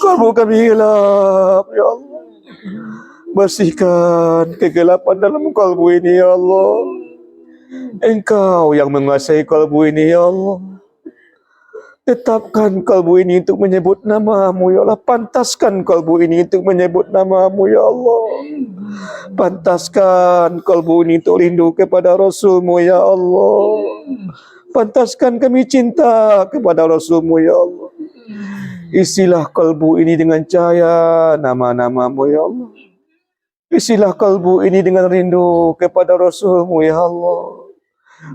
Kalbu kami gelap, ya Allah. Bersihkan kegelapan dalam kalbu ini, ya Allah. Engkau yang menguasai kalbu ini ya Allah. Tetapkan kalbu ini untuk menyebut nama-Mu ya Allah. Pantaskan kalbu ini untuk menyebut nama-Mu ya Allah. Pantaskan kalbu ini untuk rindu kepada Rasul-Mu ya Allah. Pantaskan kami cinta kepada Rasul-Mu ya Allah. Isilah kalbu ini dengan cahaya nama-nama-Mu ya Allah. Isilah kalbu ini dengan rindu kepada Rasul-Mu ya Allah.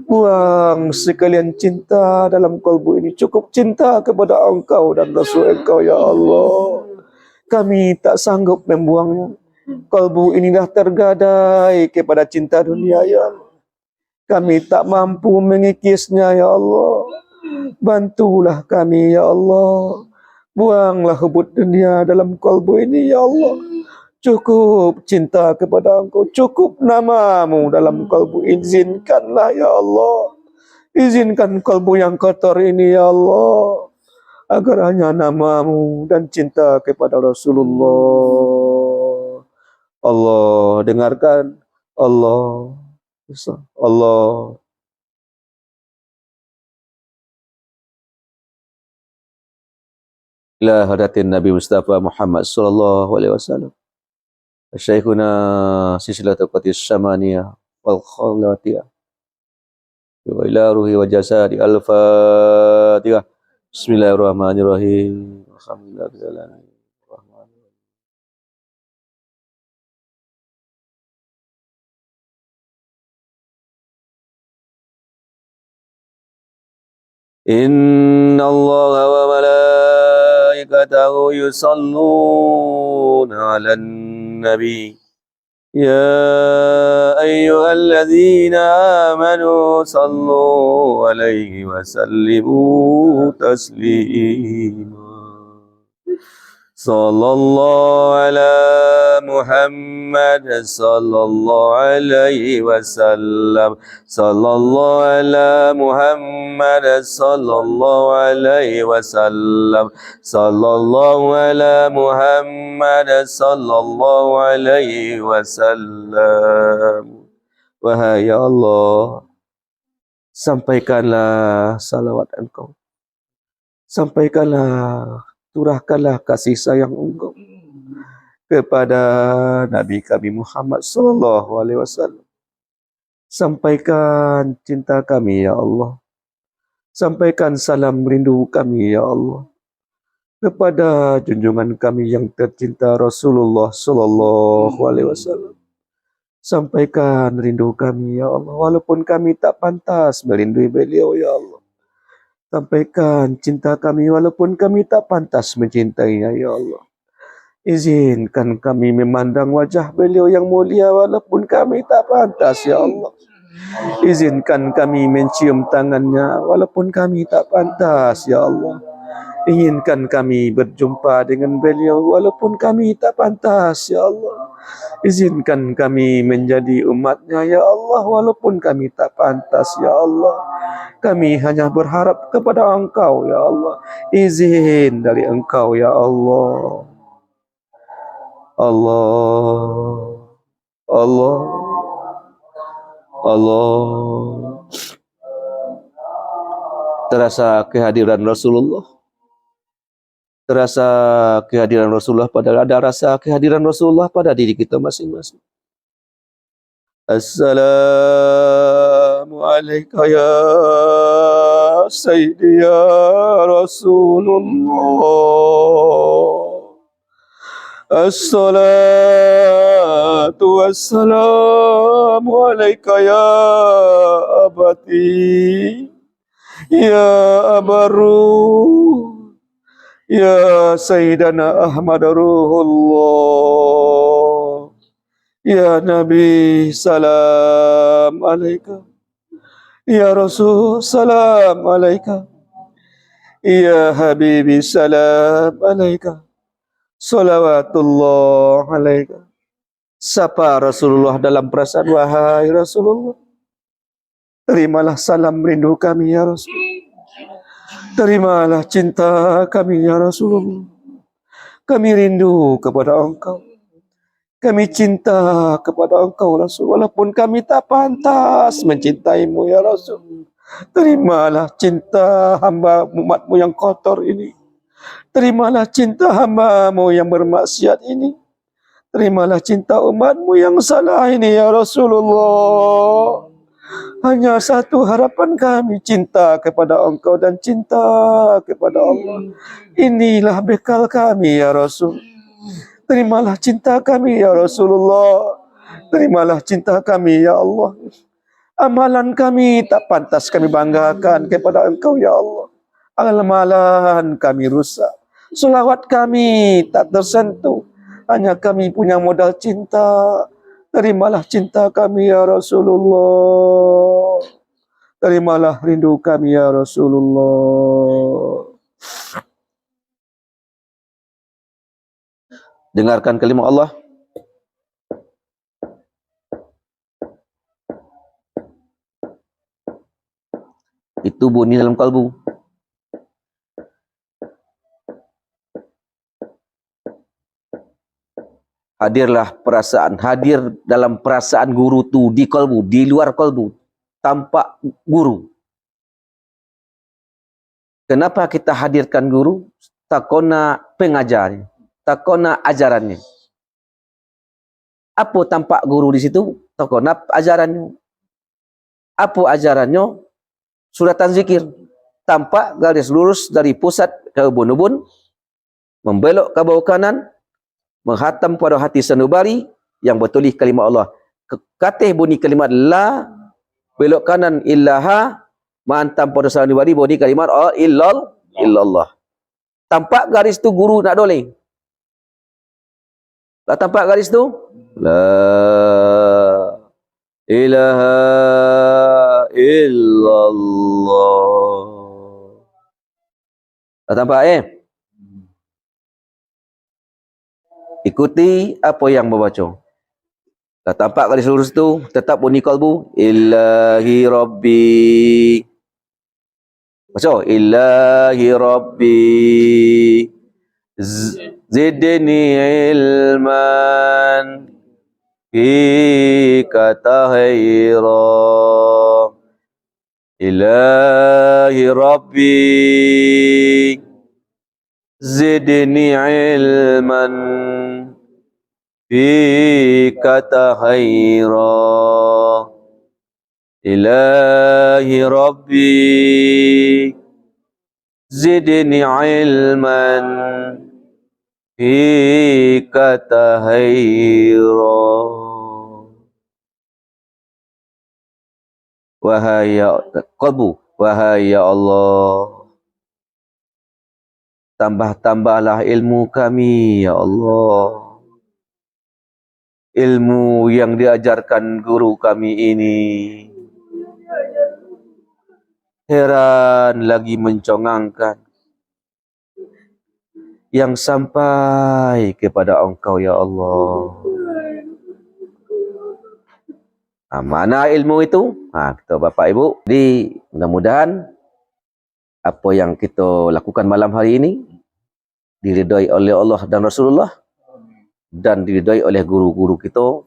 Buang sekalian cinta dalam kalbu ini. Cukup cinta kepada Engkau dan Rasul Engkau ya Allah. Kami tak sanggup membuangnya. Kalbu ini dah tergadai kepada cinta dunia ya Allah. Kami tak mampu mengikisnya ya Allah. Bantulah kami ya Allah. Buanglah hubut dunia dalam kalbu ini ya Allah. Cukup cinta kepada Engkau, cukup nama-Mu dalam kalbu. Izinkanlah ya Allah. Izinkan kalbu yang kotor ini ya Allah, agar hanya nama-Mu dan cinta kepada Rasulullah. Allah dengarkan. Allah. Allah. Ila hadatin Nabi Mustafa Muhammad sallallahu alaihi wasallam. Syekhuna silsilatul qatis samaniyah wal khalatiyah. Wa ila ruhi wa jasadi al-fatihah. Bismillahirrahmanirrahim. Alhamdulillahirabbil alamin. Inna Allah wa malaikatahu yusalluna 'alan nabi. Ya ayyuhalladzina amanu sallu 'alaihi wa sallimu taslima. Sallallahu ala Muhammad sallallahu alaihi wasallam. Sallallahu ala Muhammad sallallahu alaihi wasallam. Sallallahu ala Muhammad sallallahu alaihi wasallam. Wahai ya Allah, sampaikanlah salawat Engkau. Sampaikanlah, curahkanlah kasih sayang Engkau kepada Nabi kami Muhammad sallallahu alaihi wasallam. Sampaikan cinta kami ya Allah. Sampaikan salam rindu kami ya Allah kepada junjungan kami yang tercinta Rasulullah sallallahu alaihi wasallam. Sampaikan rindu kami ya Allah, walaupun kami tak pantas merindui beliau ya Allah. Sampaikan cinta kami walaupun kami tak pantas mencintainya ya Allah. Izinkan kami memandang wajah beliau yang mulia walaupun kami tak pantas ya Allah. Izinkan kami mencium tangannya walaupun kami tak pantas ya Allah. Inginkan kami berjumpa dengan beliau walaupun kami tak pantas ya Allah. Izinkan kami menjadi umatnya ya Allah walaupun kami tak pantas ya Allah. Kami hanya berharap kepada Engkau ya Allah. Izin dari Engkau ya Allah. Allah. Allah. Allah. Terasa kehadiran Rasulullah. Terasa kehadiran Rasulullah, padahal ada rasa kehadiran Rasulullah pada diri kita masing-masing. Assalamu alayka ya Sayyidi ya Rasulullah. Assalatu wassalamu alayka ya abati ya abaru ya Sayyidana Ahmad Ruhullah. Ya Nabi, salam alaika. Ya Rasul, salam alaika. Ya Habibi, salam alaika. Salawatullah alaika. Sapa Rasulullah dalam perasaan, wahai Rasulullah. Terimalah salam rindu kami ya Rasul. Terimalah cinta kami ya Rasulullah. Kami rindu kepada Engkau. Kami cinta kepada Engkau Rasul, walaupun kami tak pantas mencintaimu ya Rasul. Terimalah cinta hamba umatmu yang kotor ini. Terimalah cinta hamba-Mu yang bermaksiat ini. Terimalah cinta umatmu yang salah ini ya Rasulullah. Hanya satu harapan kami, cinta kepada Engkau dan cinta kepada Allah. Inilah bekal kami ya Rasul. Terimalah cinta kami ya Rasulullah. Terimalah cinta kami ya Allah. Amalan kami tak pantas kami banggakan kepada Engkau ya Allah. Amalan kami rusak. Selawat kami tak tersentuh. Hanya kami punya modal cinta. Terimalah cinta kami ya Rasulullah. Terimalah rindu kami ya Rasulullah. Dengarkan kalimat Allah. Itu bunyi dalam kalbu. Hadirlah perasaan, hadir dalam perasaan guru tu di kalbu, di luar kalbu, tampak guru. Kenapa kita hadirkan guru? Takona pengajarnya, takona ajarannya. Apa tampak guru di situ? Takona ajarannya. Apa ajarannya? Suratan zikir. Tampak garis lurus dari pusat ke ubun-ubun, membelok ke bawah kanan, menghatam pada hati sanubari yang bertulis kalimat Allah. Katih bunyi kalimat la, belok kanan illaha, menghantam pada sanubari bunyi kalimat illallah. Tampak garis tu guru nak doleh. Tak tampak garis tu? La ilaha illallah. Tak tampak Ikuti apa yang membaca. Tak tampak garis lurus tu, tetap bunyi kalbu. Ilahi Rabbi. Baca. Ilahi Rabbi. Zidni ilman. Fika tahira. Ilahi Rabbi. Zidni ilman. Fika tahira. Ilahi Rabbi. Zidni ilman. Fika tahira. Wahai ya qalbu, wahai ya Allah, tambah-tambahlah ilmu kami ya Allah. Ilmu yang diajarkan guru kami ini heran lagi mencongangkan, yang sampai kepada Engkau ya Allah. Mana ilmu itu? Kita Bapak Ibu. Jadi mudah-mudahan apa yang kita lakukan malam hari ini diridai oleh Allah dan Rasulullah, dan diridai oleh guru-guru kita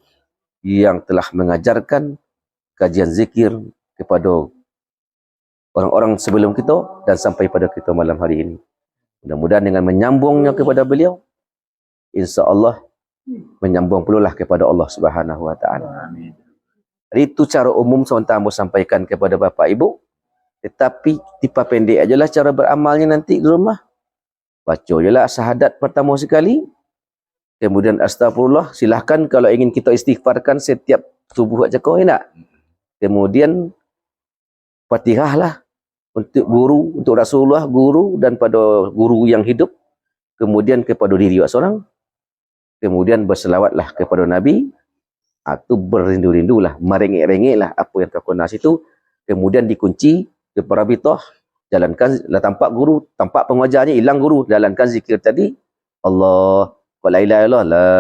yang telah mengajarkan kajian zikir kepada orang-orang sebelum kita dan sampai pada kita malam hari ini. Mudah-mudahan dengan menyambungnya kepada beliau, insya-Allah menyambung pululah kepada Allah Subhanahu wa taala. Amin. Itu cara umum sementara mau sampaikan kepada Bapak Ibu. Tetapi tipa pendek ajalah cara beramalnya nanti di rumah. Baca jelah syahadat pertama sekali. Kemudian astagfirullah. Silahkan kalau ingin kita istighfarkan setiap subuh aja kau nak. Kemudian Fatihah lah untuk guru, untuk Rasulullah, guru dan pada guru yang hidup. Kemudian kepada diri seorang. Kemudian berselawatlah kepada Nabi. Itu berindu-rindulah, merengek-rengeklah apa yang terkena situ. Kemudian dikunci di perabitah, jalankan, lah tampak guru, tampak pengajarnya, hilang guru, jalankan zikir tadi. Allah, la ilaha illallah, la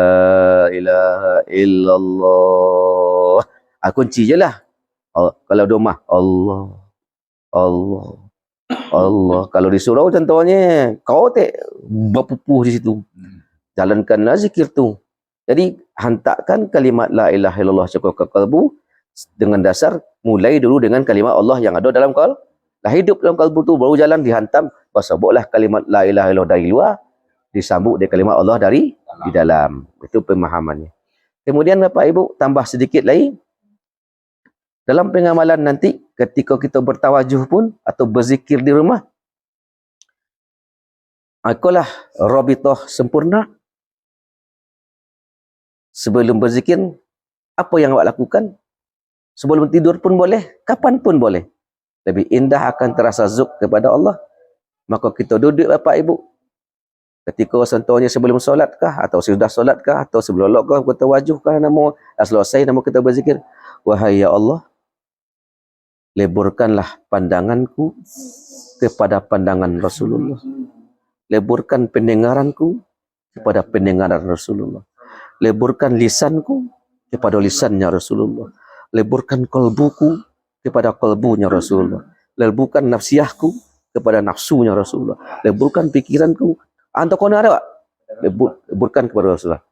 ilaha illallah. Kunci je lah. Kalau domah, Allah, Allah, Allah. Kalau di surau contohnya, kau tak berpupuh di situ. Jalankanlah zikir tu. Jadi hantarkan kalimat la ilaha illallah ke kalbu dengan dasar mulai dulu dengan kalimat Allah yang ada dalam kalbu. Dah hidup dalam kalbu tu baru jalan dihantam, pasabuklah kalimat la ilaha illallah dari luar, disambut dengan kalimat Allah dari di dalam. Itu pemahamannya. Kemudian Bapak Ibu tambah sedikit lagi, dalam pengamalan nanti ketika kita bertawajuh pun atau berzikir di rumah, akulah rabithah sempurna. Sebelum berzikir, apa yang awak lakukan? Sebelum tidur pun boleh, kapan pun boleh. Lebih indah akan terasa zuk kepada Allah. Maka kita duduk Bapak Ibu. Ketika contohnya sebelum solat kah, atau sudah solat kah, atau sebelum Allah kita wajuh kah, nama selesai nama kita berzikir. Wahai ya Allah, leburkanlah pandanganku kepada pandangan Rasulullah. Leburkan pendengaranku kepada pendengaran Rasulullah. Leburkan lisanku kepada lisannya Rasulullah. Leburkan kalbuku kepada kalbunya Rasulullah. Leburkan nafsiyahku kepada nafsunya Rasulullah. Leburkan pikiranku. Antar kona ada tak? Leburkan kepada Rasulullah.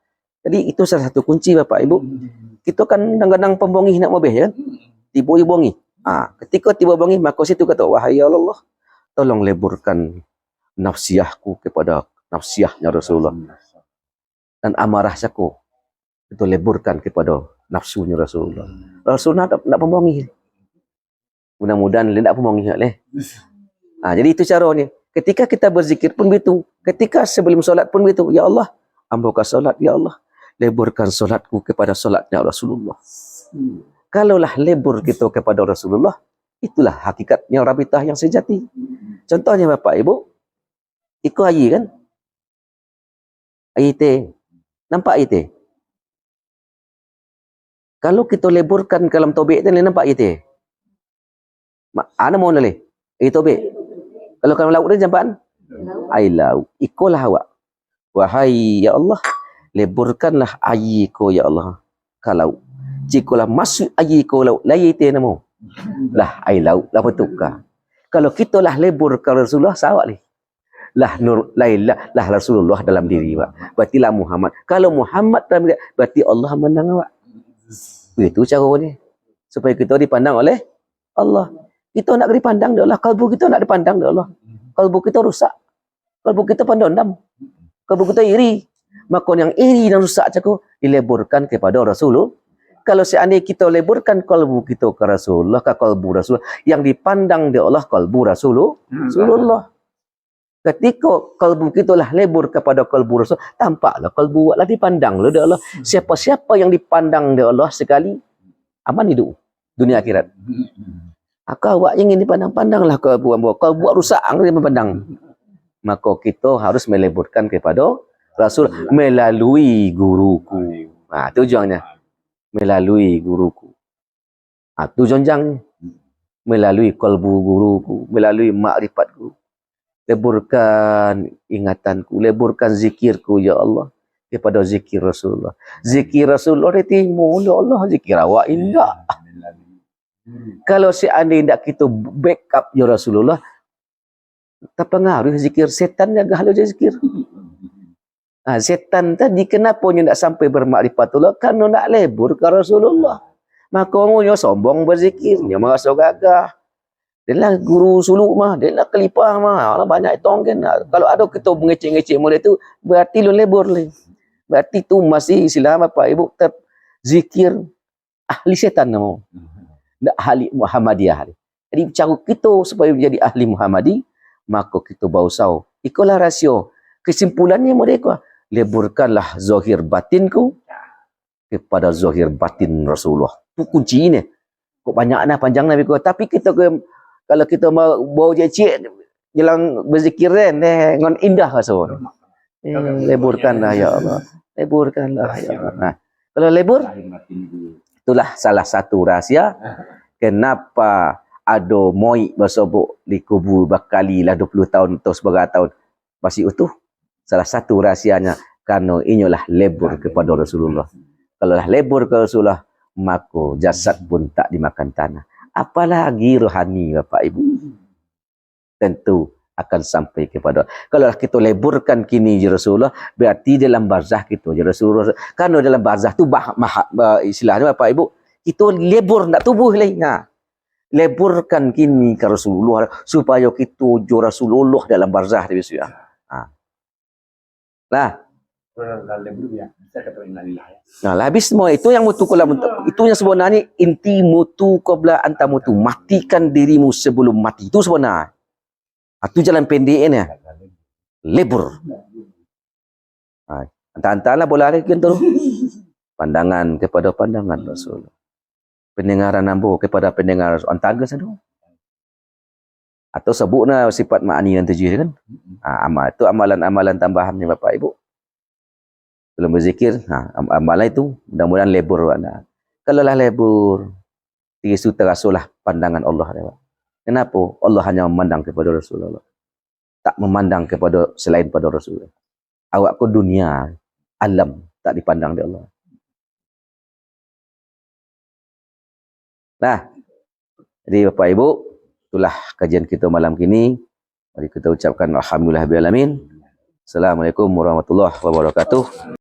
Jadi itu salah satu kunci Bapak Ibu. Kita kan kadang-kadang pembongi nak mabih kan? Tiba-tiba bongi. Ketika tiba bongi, maka situ kata, wahai ya Allah, tolong leburkan nafsiyahku kepada nafsiyahnya Rasulullah. Dan amarah saku itu leburkan kepada nafsunya Rasulullah. Rasulullah nak pembongi. Mudah-mudahan dia nak pembongi leh. Jadi itu caranya. Ketika kita berzikir pun begitu. Ketika sebelum solat pun begitu. Ya Allah, ampunkan solat ya Allah. Leburkan solatku kepada solatnya Rasulullah. Kalaulah lebur kita kepada Rasulullah, itulah hakikatnya rabitah yang sejati. Contohnya Bapak Ibu, ikut ayi kan? Ayi teh. Nampak ayi teh? Kalau kita leburkan kalam tobek tu, nampak ayi teh? Ana mau nalih? Ayi tobek. Kalau kalam lauk dia jampan? Ayi lauk. Ikulah awak. Wahai ya Allah, leburkanlah ayi ko ya Allah. Kalau jikalau masuk ayi ko lauk, layi teh namo. Lah ayi lauk, lah betukar. Kalau kita lah lebur ke Rasulullah, sawak ni. Lah nur lailah lah Rasulullah dalam diri awak. Berarti lah Muhammad. Kalau Muhammad dalam diri, berarti Allah menang awak. Itu caranya. Supaya kita dipandang oleh Allah. Kita nak dipandang oleh Allah. Kalbu kita nak dipandang oleh Allah. Kalbu kita rusak. Kalbu kita pandang. Kalbu kita iri. Maka yang iri dan rusak cakup dileburkan kepada Rasulullah. Kalau seandainya kita leburkan kalbu kita ke Rasulullah, ke kalbu Rasulullah, yang dipandang dia Allah kalbu Rasulullah. Ketika kalbu kita lah lebur kepada kalbu Rasul, tampaklah kalbu lah dipandang oleh Allah. Siapa-siapa yang dipandang oleh Allah sekali, aman hidup dunia akhirat. Akak awak ingin dipandang-pandanglah kalbu rusak dia memandang. Maka kita harus meleburkan kepada Rasul melalui guruku. Tujuannya melalui guruku. Tujuan melalui kalbu guruku, melalui makrifatku. Leburkan ingatanku, leburkan zikirku ya Allah kepada zikir Rasulullah. Zikir Rasulullah diterima oleh Allah, zikir awak indah. Kalau seandainya tidak kita backup ya Rasulullah, terpengaruh zikir setan jaga halu zikir. Setan tadi kenapa dia tak sampai bermakrifat Allah? Kerana nak lebur ke Rasulullah. Maka orangnya sombong berzikir, dia merasa gagah. Dia lah guru suluk mah, dia lah kelipah mah, banyak tongken. Kalau ada kita mengecek-ngecek mulai tu, berarti lu lebur le. Berarti tu masih istilah Bapak Ibu zikir ahli setan nama. Tak ahli Muhammadiyah. Jadi cara kita supaya menjadi ahli Muhammadi, maka kita bausau. Ikulah rasio. Kesimpulannya mereka, leburkanlah zahir batinku kepada zahir batin Rasulullah. Itu kunci ni. Kok banyak panjang Nabi kata, tapi kita kalau kita mau bawa cik jelang berzikir kan, dengan indah rasa. Leburkanlah ya Allah. Leburkanlah ya Allah. Nah, kalau lebur, itulah salah satu rahsia kenapa ada moik bersobok di kubur bakali lah 20 tahun atau sebagai tahun masih utuh. Salah satu rahsianya kerana inilah lebur kepada Rasulullah. Kalau lah lebur ke Rasulullah, maka jasad pun tak dimakan tanah. Apalagi rohani Bapak Ibu. Tentu akan sampai kepada. Kalau kita leburkan kini je Rasulullah, berarti dalam barzah kita je Rasulullah. Karena dalam barzah tu istilahnya Bapak Ibu, kita lebur nak tubuh lain. Leburkan kini ke Rasulullah supaya kita jo Rasulullah dalam barzah dia biasa. Lah. Nah, habis semua itu yang mutu kala itu yang sebenarnya inti mutu qabla anta mutu, matikan dirimu sebelum mati. Itu sebenarnya. Itu jalan pendeknya. Lebur. Antara-antara bola lagi tu. Pandangan kepada pandangan Rasul. Pendengaran ambo kepada pendengar Rasul. Antara sana. Atau sebutna sifat ma'ani dan tajwid kan. Amal itu amalan-amalan tambahannya Bapak Ibu. Belum berzikir, amalan itu mudah-mudahan lebur. Kalau lah lebur, tisu terasulah pandangan Allah. Kenapa? Allah hanya memandang kepada Rasulullah. Tak memandang kepada selain pada Rasulullah. Awak ke dunia, alam, tak dipandang oleh Allah. Nah, jadi Bapak Ibu, itulah kajian kita malam kini. Mari kita ucapkan alhamdulillah rabbil alamin. Assalamualaikum warahmatullahi wabarakatuh.